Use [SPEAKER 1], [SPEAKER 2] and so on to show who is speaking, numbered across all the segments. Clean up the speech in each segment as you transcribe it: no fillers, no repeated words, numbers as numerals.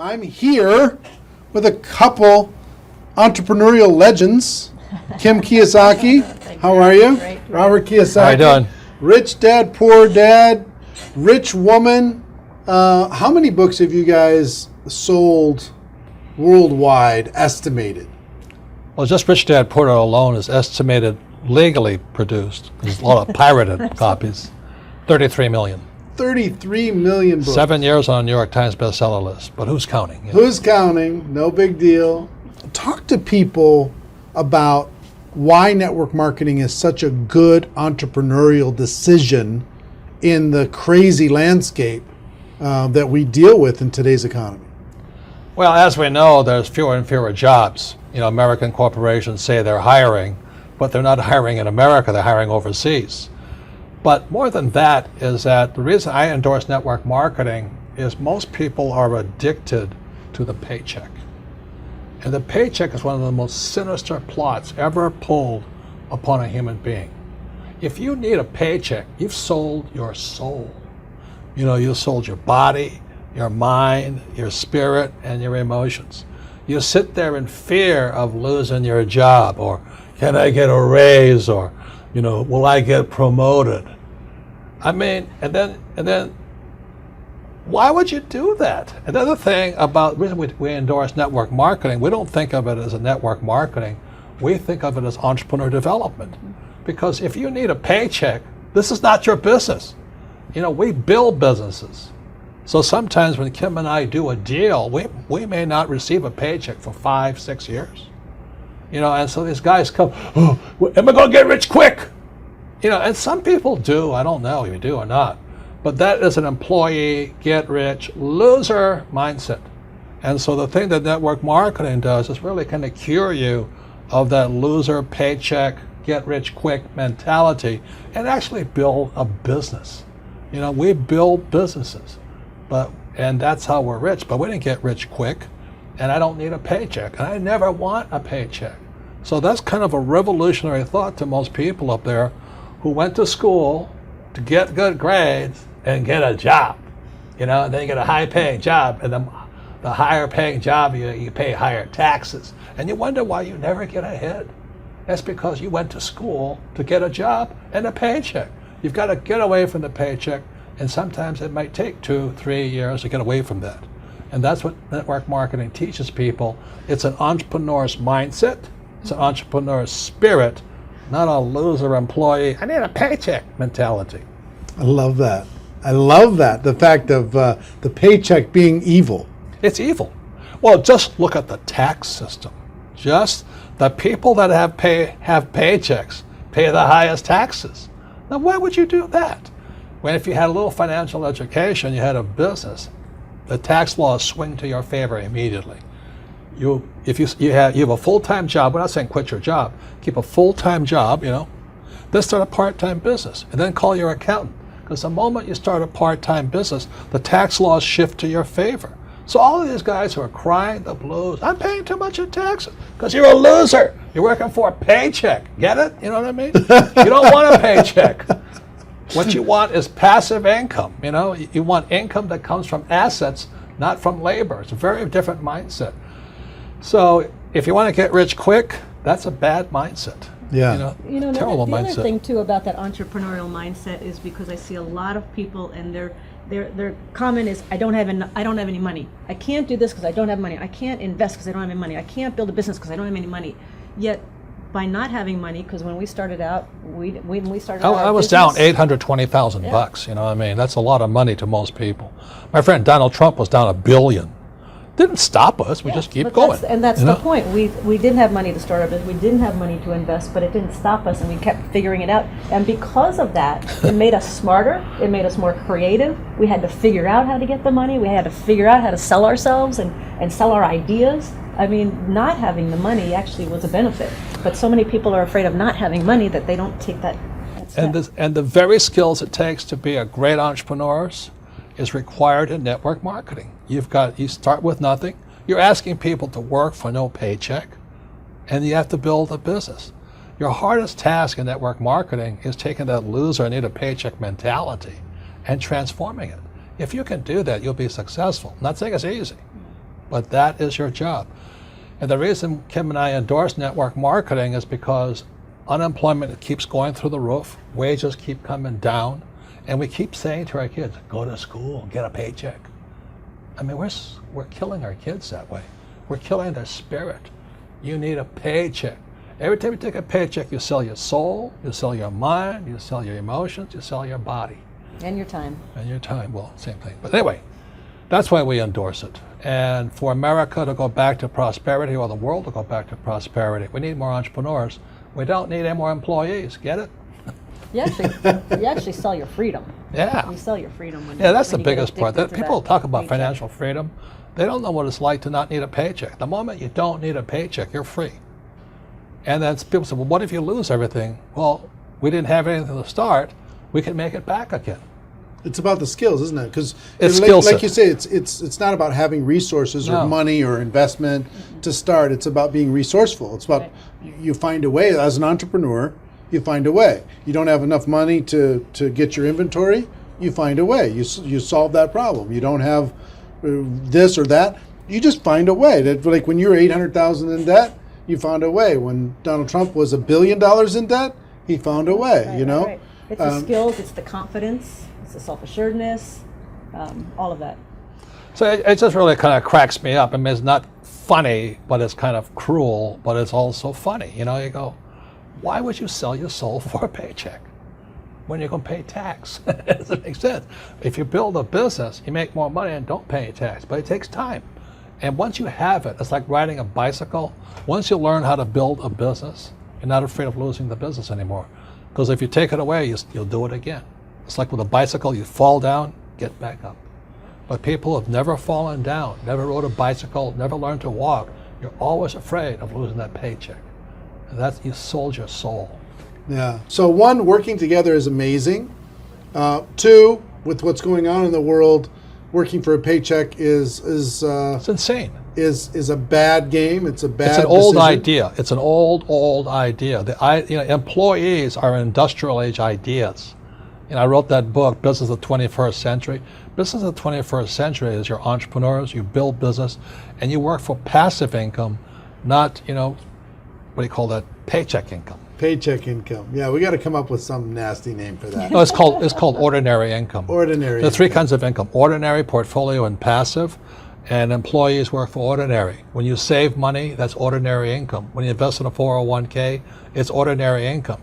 [SPEAKER 1] I'm here with a couple entrepreneurial legends. Kim Kiyosaki, how are you?
[SPEAKER 2] Great.
[SPEAKER 1] Robert Kiyosaki.
[SPEAKER 3] How you doing?
[SPEAKER 1] Rich Dad, Poor Dad, Rich Woman. How many books have you guys sold worldwide, estimated?
[SPEAKER 3] Well, just Rich Dad Poor Dad alone is estimated legally produced. There's a lot of pirated copies. 33 million.
[SPEAKER 1] 33 million books.
[SPEAKER 3] 7 years on a New York Times bestseller list. But who's counting? You know?
[SPEAKER 1] Who's counting? No big deal. Talk to people about why network marketing is such a good entrepreneurial decision in the crazy landscape that we deal with in today's economy.
[SPEAKER 3] Well, as we know, there's fewer and fewer jobs. You know, American corporations say they're hiring, but they're not hiring in America, they're hiring overseas. But more than that is that the reason I endorse network marketing is most people are addicted to the paycheck. And the paycheck is one of the most sinister plots ever pulled upon a human being. If you need a paycheck, you've sold your soul. You know, you sold your body, your mind, your spirit, and your emotions. You sit there in fear of losing your job, or can I get a raise, or, you know, will I get promoted? I mean, and then why would you do that? Another thing about the reason we endorse network marketing, we don't think of it as a network marketing, we think of it as entrepreneur development. Because if you need a paycheck, this is not your business. You know, we build businesses. So sometimes when Kim and I do a deal, we may not receive a paycheck for 5-6 years. You know, and so these guys come, oh, am I gonna get rich quick? You know, and some people do, I don't know if you do or not. But that is an employee, get rich, loser mindset. And so the thing that network marketing does is really kind of cure you of that loser paycheck, get rich quick mentality and actually build a business. You know, we build businesses, and that's how we're rich, but we didn't get rich quick, and I don't need a paycheck, and I never want a paycheck. So that's kind of a revolutionary thought to most people up there who went to school to get good grades and get a job, you know, and then you get a high-paying job, and the higher-paying job, you pay higher taxes, and you wonder why you never get ahead. That's because you went to school to get a job and a paycheck. You've got to get away from the paycheck, and sometimes it might take 2-3 years to get away from that. And that's what network marketing teaches people. It's an entrepreneur's mindset, it's an entrepreneur's spirit, not a loser employee, I need a paycheck mentality.
[SPEAKER 1] I love that. I love that. The fact of the paycheck being evil.
[SPEAKER 3] It's evil. Well, just look at the tax system. Just the people that have paychecks pay the highest taxes. Now, why would you do that? When if you had a little financial education, you had a business, the tax laws swing to your favor immediately. If you have a full-time job, we're not saying quit your job, keep a full-time job, you know, then start a part-time business, and then call your accountant. Because the moment you start a part-time business, the tax laws shift to your favor. So all of these guys who are crying the blues, I'm paying too much in taxes, because you're a loser. You're working for a paycheck. Get it? You know what I mean? You don't want a paycheck. What you want is passive income. You know, you want income that comes from assets, not from labor. It's a very different mindset. So if you want to get rich quick, that's a bad mindset.
[SPEAKER 1] Yeah.
[SPEAKER 2] You know,
[SPEAKER 3] terrible
[SPEAKER 2] the
[SPEAKER 3] mindset.
[SPEAKER 2] other thing too about that entrepreneurial mindset is because I see a lot of people and their comment is, I don't have any money. I can't do this because I don't have money. I can't invest because I don't have any money. I can't build a business because I don't have any money. Yet, by not having money, because when we started out,
[SPEAKER 3] I was down $820,000 You know what I mean? That's a lot of money to most people. My friend Donald Trump was down $1 billion. Didn't stop us. We just keep going.
[SPEAKER 2] That's the point. We didn't have money to start our business. We didn't have money to invest, but it didn't stop us, and we kept figuring it out. And because of that, it made us smarter. It made us more creative. We had to figure out how to get the money. We had to figure out how to sell ourselves and sell our ideas. I mean, not having the money actually was a benefit. But so many people are afraid of not having money that they don't take that step.
[SPEAKER 3] And the very skills it takes to be a great entrepreneur is required in network marketing. You start with nothing. You're asking people to work for no paycheck, and you have to build a business. Your hardest task in network marketing is taking that loser, I need a paycheck mentality and transforming it. If you can do that, you'll be successful. I'm not saying it's easy, but that is your job. And the reason Kim and I endorse network marketing is because unemployment keeps going through the roof, wages keep coming down, and we keep saying to our kids, go to school, get a paycheck. I mean, we're killing our kids that way. We're killing their spirit. You need a paycheck. Every time you take a paycheck, you sell your soul, you sell your mind, you sell your emotions, you sell your body.
[SPEAKER 2] And your time.
[SPEAKER 3] And your time, well, same thing. But anyway, that's why we endorse it. And for America to go back to prosperity, or the world to go back to prosperity, we need more entrepreneurs. We don't need any more employees. Get it?
[SPEAKER 2] You actually sell your freedom.
[SPEAKER 3] Yeah.
[SPEAKER 2] You sell your freedom when
[SPEAKER 3] Yeah, that's
[SPEAKER 2] when
[SPEAKER 3] the
[SPEAKER 2] you get
[SPEAKER 3] biggest part.
[SPEAKER 2] addicted to
[SPEAKER 3] People
[SPEAKER 2] that
[SPEAKER 3] talk about
[SPEAKER 2] paycheck.
[SPEAKER 3] financial freedom. They don't know what it's like to not need a paycheck. The moment you don't need a paycheck, you're free. And then people say, well, what if you lose everything? Well, we didn't have anything to start. We can make it back again.
[SPEAKER 1] It's about the skills, isn't it? Because
[SPEAKER 3] It's
[SPEAKER 1] like,
[SPEAKER 3] skill
[SPEAKER 1] like
[SPEAKER 3] set.
[SPEAKER 1] you say, it's not about having resources or
[SPEAKER 3] No.
[SPEAKER 1] money or investment to start. It's about being resourceful. It's about you find a way as an entrepreneur. You find a way. You don't have enough money to get your inventory. You find a way. You solve that problem. You don't have this or that. You just find a way. That, like when you were $800,000 in debt, you found a way. When Donald Trump was $1 billion in debt, he found a way.
[SPEAKER 2] Right,
[SPEAKER 1] you know.
[SPEAKER 2] right. It's the skills, it's the confidence, it's the self-assuredness, all of that.
[SPEAKER 3] So it just really kind of cracks me up. I mean, it's not funny, but it's kind of cruel, but it's also funny. You know, you go, why would you sell your soul for a paycheck when you're going to pay tax? It doesn't make sense. If you build a business, you make more money and don't pay tax, but it takes time. And once you have it, it's like riding a bicycle. Once you learn how to build a business, you're not afraid of losing the business anymore. Because if you take it away, you'll do it again. It's like with a bicycle, you fall down, get back up. But people have never fallen down, never rode a bicycle, never learned to walk. You're always afraid of losing that paycheck. And that's, you sold your soul.
[SPEAKER 1] Yeah. So one, working together is amazing. Two, with what's going on in the world, working for a paycheck is
[SPEAKER 3] It's insane.
[SPEAKER 1] is a bad game. It's a bad.
[SPEAKER 3] It's an old
[SPEAKER 1] decision.
[SPEAKER 3] idea. It's an old idea. Employees are industrial age ideas. I wrote that book, Business of the 21st Century. Business of the 21st Century is your entrepreneurs, you build business, and you work for passive income, not, what do you call that, paycheck income.
[SPEAKER 1] Paycheck income. Yeah, we got to come up with some nasty name for that.
[SPEAKER 3] No, it's called ordinary income.
[SPEAKER 1] Ordinary.
[SPEAKER 3] There are three kinds of income: ordinary, portfolio, and passive. And employees work for ordinary. When you save money, that's ordinary income. When you invest in a 401k, it's ordinary income.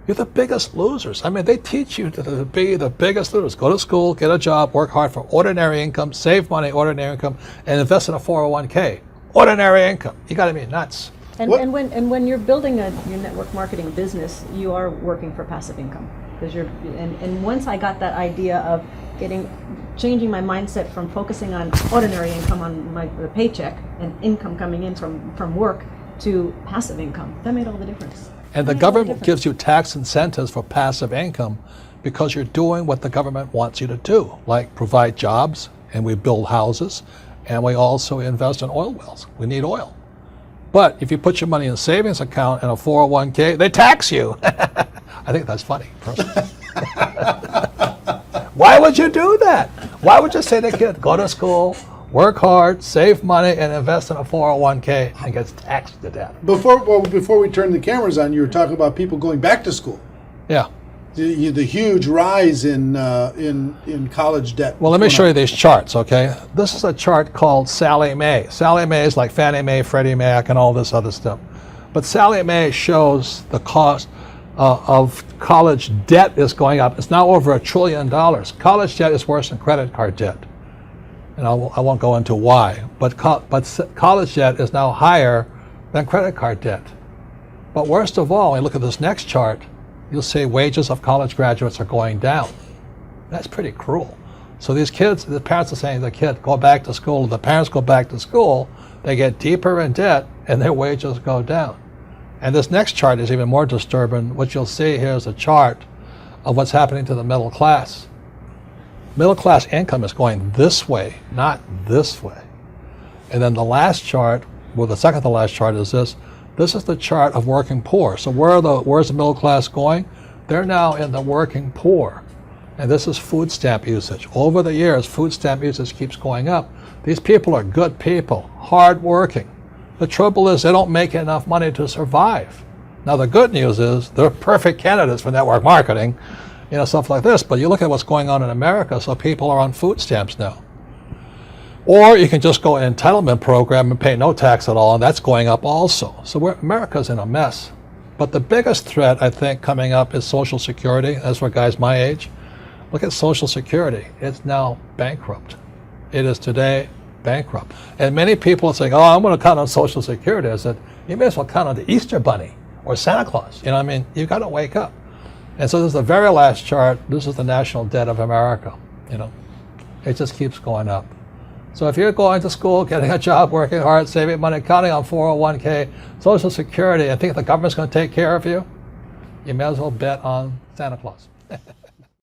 [SPEAKER 3] You're the biggest losers. I mean, they teach you to be the biggest losers. Go to school, get a job, work hard for ordinary income, save money, ordinary income, and invest in a 401k. Ordinary income. You got to be nuts.
[SPEAKER 2] And when you're building your network marketing business, you are working for passive income. Because and once I got that idea of changing my mindset from focusing on ordinary income on the paycheck and income coming in from work to passive income, that made all the difference.
[SPEAKER 3] And the government gives you tax incentives for passive income because you're doing what the government wants you to do, like provide jobs, and we build houses, and we also invest in oil wells. We need oil. But if you put your money in a savings account and a 401k, they tax you. I think that's funny, personally. Why would you do that? Why would you say to the kid, go to school, work hard, save money, and invest in a 401k and gets taxed to death?
[SPEAKER 1] Before we turn the cameras on, you were talking about people going back to school.
[SPEAKER 3] Yeah.
[SPEAKER 1] The huge rise in college debt.
[SPEAKER 3] Well, let me show you these charts, okay? This is a chart called Sallie Mae. Sallie Mae is like Fannie Mae, Freddie Mac, and all this other stuff. But Sallie Mae shows the cost of college debt is going up. It's now over $1 trillion. College debt is worse than credit card debt. And I won't go into why. But college debt is now higher than credit card debt. But worst of all, when you look at this next chart, you'll see wages of college graduates are going down. That's pretty cruel. So these kids, the parents are saying to the kid, go back to school. The parents go back to school, they get deeper in debt, and their wages go down. And this next chart is even more disturbing. What you'll see here is a chart of what's happening to the middle class. Middle class income is going this way, not this way. And then the last chart, well, the second to last chart is this. This is the chart of working poor. So where's the middle class going? They're now in the working poor. And this is food stamp usage. Over the years, food stamp usage keeps going up These people are good people, hard-working. The trouble is they don't make enough money to survive. Now the good news is they're perfect candidates for network marketing, stuff like this. But you look at what's going on in America, so people are on food stamps now. Or you can just go an entitlement program and pay no tax at all, and that's going up also. So America's in a mess. But the biggest threat, I think, coming up is Social Security. That's for guys my age. Look at Social Security. It's now bankrupt. It is today bankrupt. And many people are saying, oh, I'm going to count on Social Security. I said, you may as well count on the Easter Bunny or Santa Claus. You've got to wake up. And so this is the very last chart. This is the national debt of America. It just keeps going up. So if you're going to school, getting a job, working hard, saving money, counting on 401k, Social Security, and think the government's going to take care of you, you may as well bet on Santa Claus.